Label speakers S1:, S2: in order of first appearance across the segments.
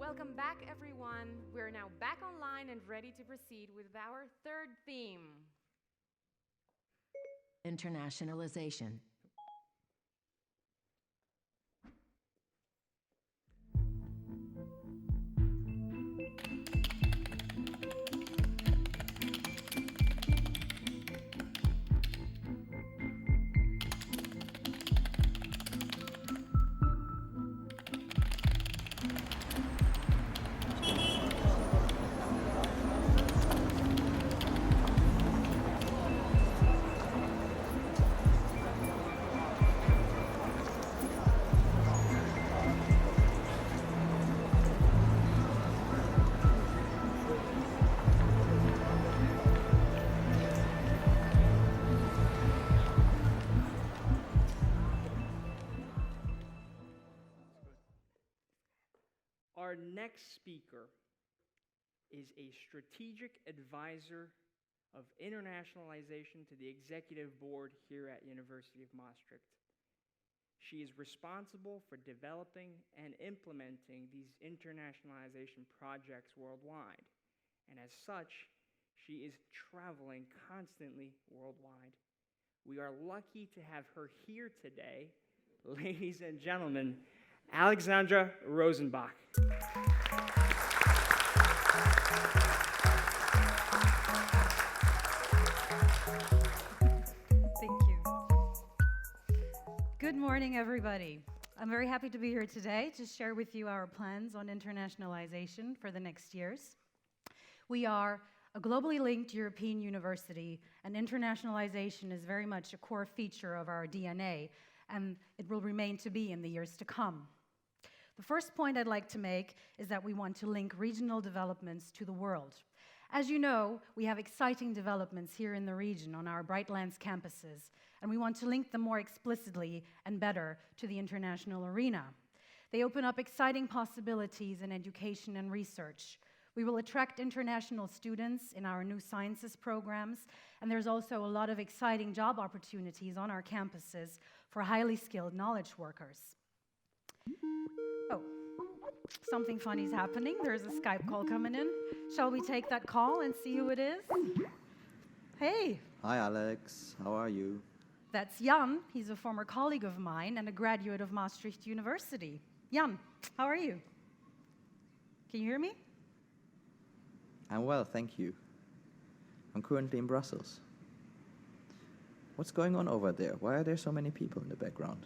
S1: Welcome back, everyone. We're now back online and ready to proceed with our third theme.
S2: Internationalization.
S3: Our next speaker is a strategic advisor of internationalization to the executive board here at University of Maastricht. She is responsible for developing and implementing these internationalization projects worldwide, and as such, she is traveling constantly worldwide. We are lucky to have her here today, ladies and gentlemen, Alexandra Rosenbach.
S4: Thank you. Good morning, everybody. I'm very happy to be here today to share with you our plans on internationalization for the next years. We are a globally linked European university, and internationalization is very much a core feature of our DNA, and it will remain to be in the years to come. The first point I'd like to make is that we want to link regional developments to the world. As you know, we have exciting developments here in the region on our Brightlands campuses, and we want to link them more explicitly and better to the international arena. They open up exciting possibilities in education and research. We will attract international students in our new sciences programs, and there's also a lot of exciting job opportunities on our campuses for highly skilled knowledge workers. Oh, something funny is happening. There's a Skype call coming in. Shall we take that call and see who it is? Hey.
S5: Hi, Alex. How are you?
S4: That's Jan. He's a former colleague of mine and a graduate of Maastricht University. Jan, how are you? Can you hear me?
S5: I'm well, thank you. I'm currently in Brussels. What's going on over there? Why are there so many people in the background?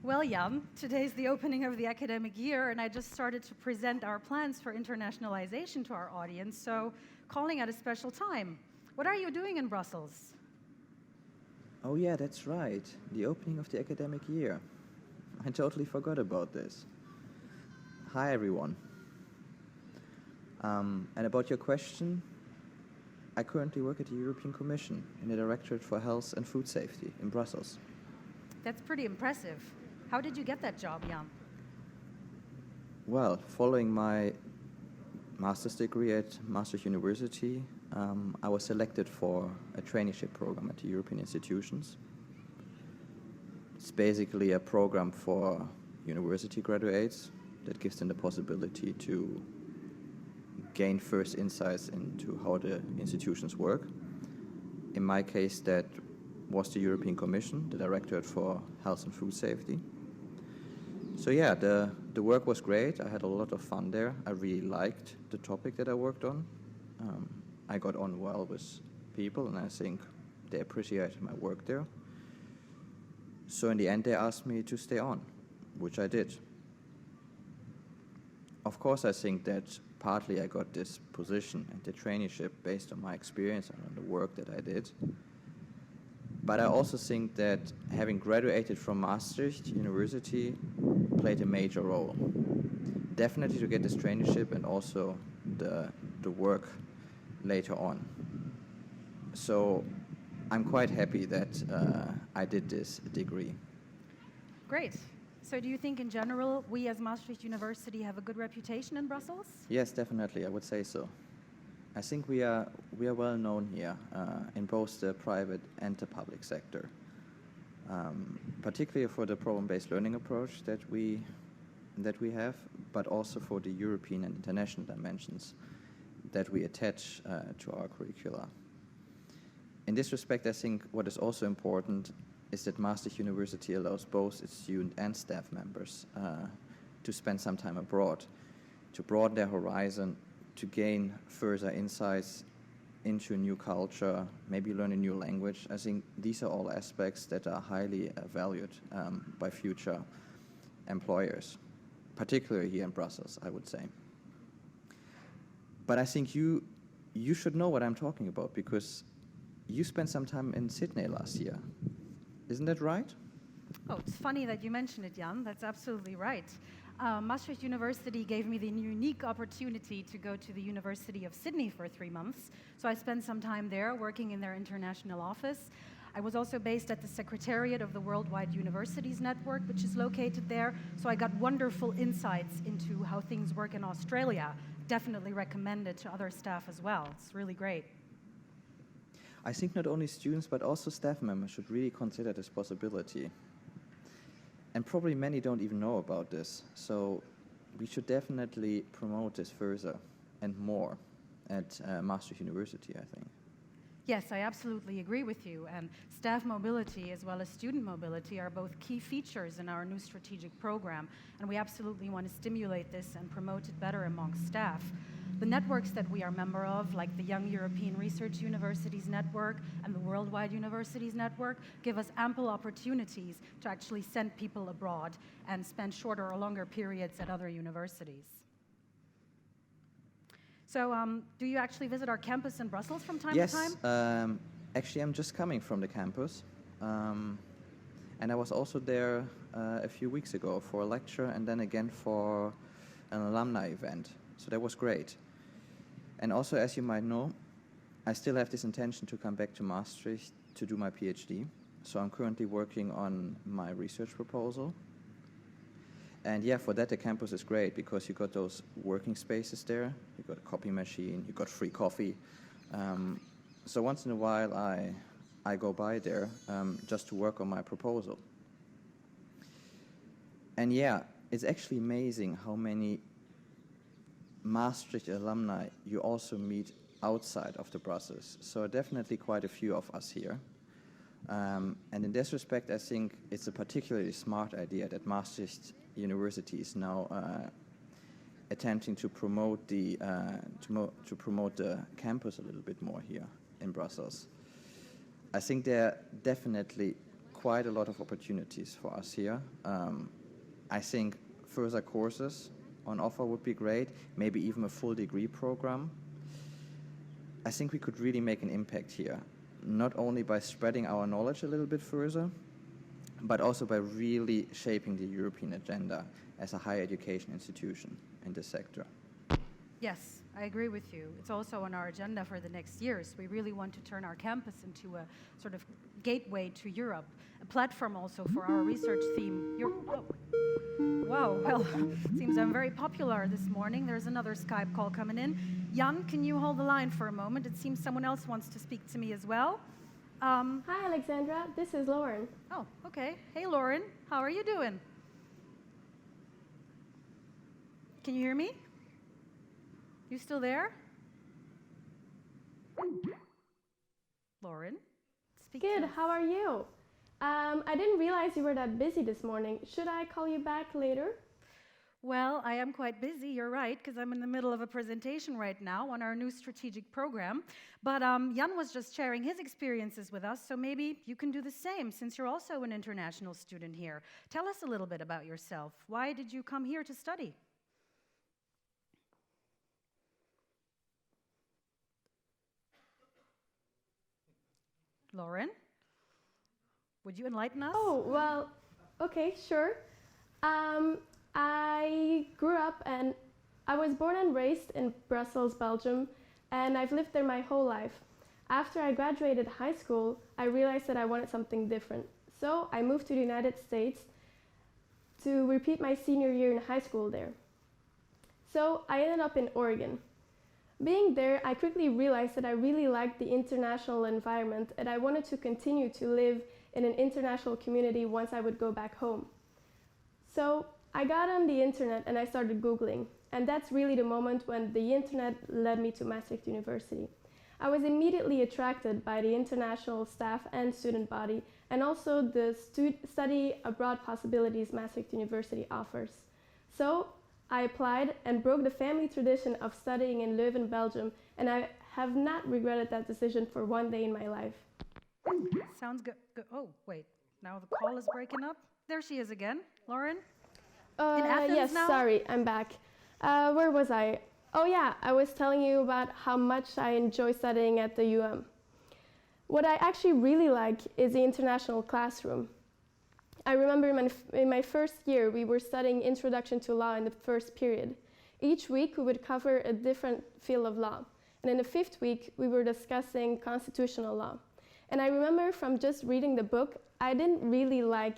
S4: Well, Jan, today's the opening of the academic year, and I just started to present our plans for internationalization to our audience, so calling at a special time. What are you doing in Brussels?
S5: Oh yeah, that's right. The opening of the academic year. I totally forgot about this. Hi, everyone. And about your question, I currently work at the European Commission in the Directorate for Health and Food Safety in Brussels.
S4: That's pretty impressive. How did you get that job, Jan?
S5: Well, following my master's degree at Maastricht University, I was selected for a traineeship program at the European institutions. It's basically a program for university graduates that gives them the possibility to gain first insights into how the institutions work. In my case, that was the European Commission, the Directorate for Health and Food Safety. So yeah, the work was great. I had a lot of fun there. I really liked the topic that I worked on. I got on well with people, and I think they appreciated my work there. So in the end, they asked me to stay on, which I did. Of course, I think that partly I got this position and the traineeship based on my experience and on the work that I did. But I also think that having graduated from Maastricht University played a major role. Definitely to get this traineeship and also the work later on. So I'm quite happy that I did this degree.
S4: Great. So do you think in general we as Maastricht University have a good reputation in Brussels?
S5: Yes, definitely, I would say so. I think we are well known here in both the private and the public sector, particularly for the problem-based learning approach that we that we have, but also for the European and international dimensions that we attach to our curricula. In this respect, I think what is also important is that Maastricht University allows both its student and staff members to spend some time abroad, to broaden their horizon, to gain further insights into a new culture, maybe learn a new language. I think these are all aspects that are highly valued by future employers, particularly here in Brussels, I would say. But I think you should know what I'm talking about, because you spent some time in Sydney last year. Isn't that right?
S4: Oh, it's funny that you mention it, Jan. That's absolutely right. Maastricht University gave me the unique opportunity to go to the University of Sydney for 3 months. So I spent some time there working in their international office. I was also based at the Secretariat of the Worldwide Universities Network, which is located there. So I got wonderful insights into how things work in Australia. Definitely recommend it to other staff as well. It's really great.
S5: I think not only students, but also staff members should really consider this possibility. And probably many don't even know about this. So we should definitely promote this further and more at Maastricht University, I think.
S4: Yes, I absolutely agree with you. And staff mobility as well as student mobility are both key features in our new strategic program. And we absolutely want to stimulate this and promote it better amongst staff. The networks that we are member of, like the Young European Research Universities Network and the Worldwide Universities Network, give us ample opportunities to actually send people abroad and spend shorter or longer periods at other universities. So, do you actually visit our campus in Brussels from time to time?
S5: Yes, actually I'm just coming from the campus. And I was also there a few weeks ago for a lecture and then again for an alumni event. So that was great. And also, as you might know, I still have this intention to come back to Maastricht to do my PhD. So I'm currently working on my research proposal. And yeah, for that the campus is great because you got those working spaces there, you got a copy machine, you got free coffee. So once in a while I go by there just to work on my proposal. And yeah, it's actually amazing how many Maastricht alumni you also meet outside of the Brussels. So definitely quite a few of us here. And in this respect, I think it's a particularly smart idea that Maastricht University is now attempting to promote the campus a little bit more here in Brussels. I think there are definitely quite a lot of opportunities for us here. I think further courses on offer would be great, maybe even a full degree program. I think we could really make an impact here, not only by spreading our knowledge a little bit further, but also by really shaping the European agenda as a higher education institution in this sector.
S4: Yes, I agree with you. It's also on our agenda for the next years. We really want to turn our campus into a sort of gateway to Europe, a platform also for our research theme. Whoa, well, seems I'm very popular this morning. There's another Skype call coming in. Jan, can you hold the line for a moment? It seems someone else wants to speak to me as well.
S6: Hi, Alexandra. This is Lauren.
S4: Oh, okay. Hey, Lauren. How are you doing? Can you hear me? You still there? Lauren? Speak
S6: Good.
S4: to us.
S6: How are you? I didn't realize you were that busy this morning. Should I call you back later?
S4: Well, I am quite busy, you're right, because I'm in the middle of a presentation right now on our new strategic program. But Jan was just sharing his experiences with us, so maybe you can do the same, since you're also an international student here. Tell us a little bit about yourself. Why did you come here to study? Lauren? Would you enlighten us?
S6: Oh, well, okay, sure. I grew up and I was born and raised in Brussels, Belgium, and I've lived there my whole life. After I graduated high school, I realized that I wanted something different. So I moved to the United States to repeat my senior year in high school there. So I ended up in Oregon. Being there, I quickly realized that I really liked the international environment and I wanted to continue to live in an international community once I would go back home. So I got on the internet and I started Googling, and that's really the moment when the internet led me to Maastricht University. I was immediately attracted by the international staff and student body, and also the study abroad possibilities Maastricht University offers. So I applied and broke the family tradition of studying in Leuven, Belgium, and I have not regretted that decision for one day in my life.
S4: Sounds good. Oh, wait. Now the call is breaking up. There she is again. Lauren? In Athens
S6: yes,
S4: now?
S6: sorry, I'm back. Where was I? Oh yeah, I was telling you about how much I enjoy studying at the UM. What I actually really like is the international classroom. I remember in my first year, we were studying Introduction to Law in the first period. Each week, we would cover a different field of law. And in the fifth week, we were discussing constitutional law. And I remember from just reading the book, I didn't really like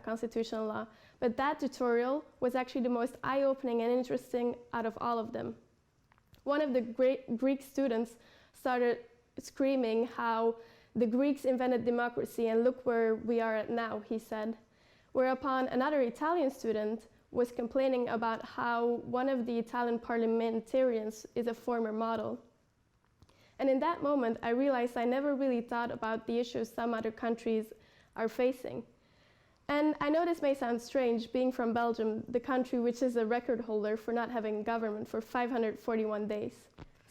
S6: constitutional law, but that tutorial was actually the most eye-opening and interesting out of all of them. One of the great Greek students started screaming how the Greeks invented democracy and look where we are at now, he said. Whereupon another Italian student was complaining about how one of the Italian parliamentarians is a former model. And in that moment, I realized I never really thought about the issues some other countries are facing. And I know this may sound strange, being from Belgium, the country which is a record holder for not having government for 541 days.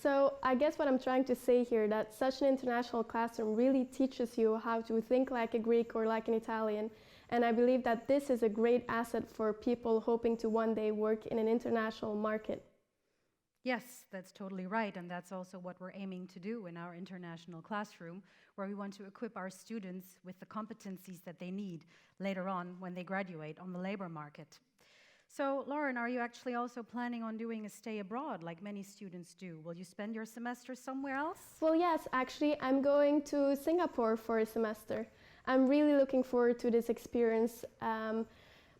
S6: So I guess what I'm trying to say here, that such an international classroom really teaches you how to think like a Greek or like an Italian. And I believe that this is a great asset for people hoping to one day work in an international market.
S4: Yes, that's totally right, and that's also what we're aiming to do in our international classroom, where we want to equip our students with the competencies that they need later on when they graduate on the labor market. So, Lauren, are you actually also planning on doing a stay abroad like many students do? Will you spend your semester somewhere else?
S6: Well, yes, actually, I'm going to Singapore for a semester. I'm really looking forward to this experience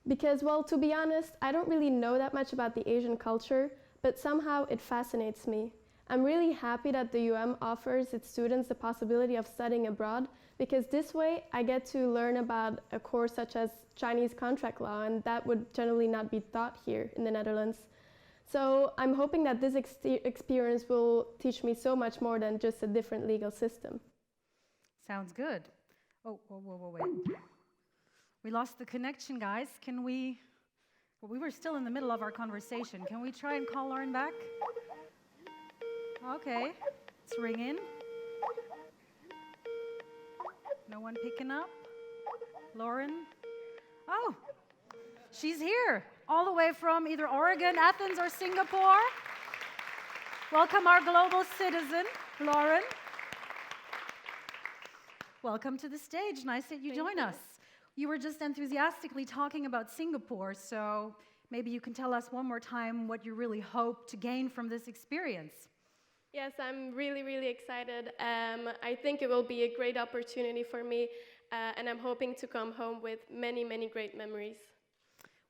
S6: because, well, to be honest, I don't really know that much about the Asian culture, but somehow it fascinates me. I'm really happy that the UM offers its students the possibility of studying abroad, because this way I get to learn about a course such as Chinese contract law, and that would generally not be taught here in the Netherlands. So I'm hoping that this experience will teach me so much more than just a different legal system.
S4: Sounds good. Oh, wait. We lost the connection, guys. Can we... Well, we were still in the middle of our conversation. Can we try and call Lauren back? Okay, it's ringing. No one picking up? Lauren? Oh, she's here, all the way from either Oregon, Athens, or Singapore. Welcome our global citizen, Lauren. Welcome to the stage. Nice that you join us. You were just enthusiastically talking about Singapore, so maybe you can tell us one more time what you really hope to gain from this experience.
S6: Yes, I'm really, really excited. I think it will be a great opportunity for me, and I'm hoping to come home with many, many great memories.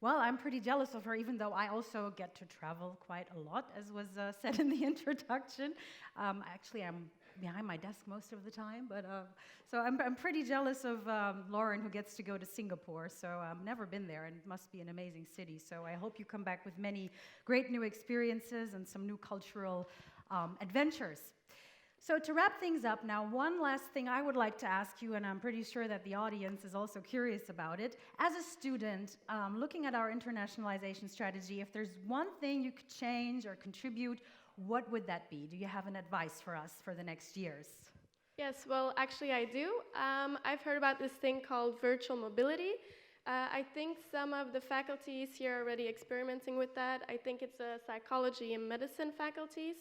S4: Well, I'm pretty jealous of her, even though I also get to travel quite a lot, as was said in the introduction. Actually, I'm behind my desk most of the time, but so I'm pretty jealous of Lauren, who gets to go to Singapore. So I've never been there, and it must be an amazing city. So I hope you come back with many great new experiences and some new cultural adventures. So to wrap things up now, one last thing I would like to ask you, and I'm pretty sure that the audience is also curious about it. As a student, looking at our internationalization strategy, if there's one thing you could change or contribute, what would that be? Do you have an advice for us for the next years?
S6: Yes, well, actually I do. I've heard about this thing called virtual mobility. I think some of the faculties here are already experimenting with that. I think it's psychology and medicine faculties.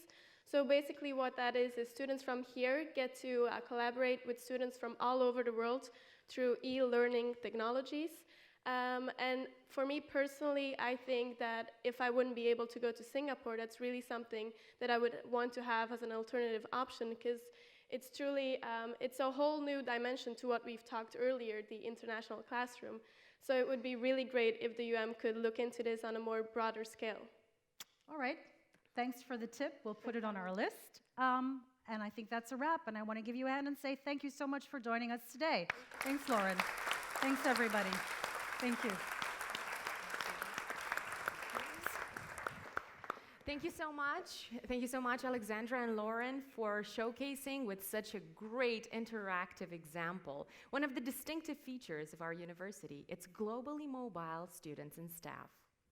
S6: So basically what that is students from here get to collaborate with students from all over the world through e-learning technologies. And for me personally, I think that if I wouldn't be able to go to Singapore, that's really something that I would want to have as an alternative option, because it's truly, it's a whole new dimension to what we've talked earlier, the international classroom. So it would be really great if the UM could look into this on a more broader scale.
S4: All right. Thanks for the tip. We'll put it on our list. And I think that's a wrap. And I want to give you a hand and say thank you so much for joining us today. Thanks, Lauren. Thanks, everybody. Thank you.
S1: Thank you so much. Thank you so much, Alexandra and Lauren, for showcasing with such a great interactive example one of the distinctive features of our university, its globally mobile students and staff.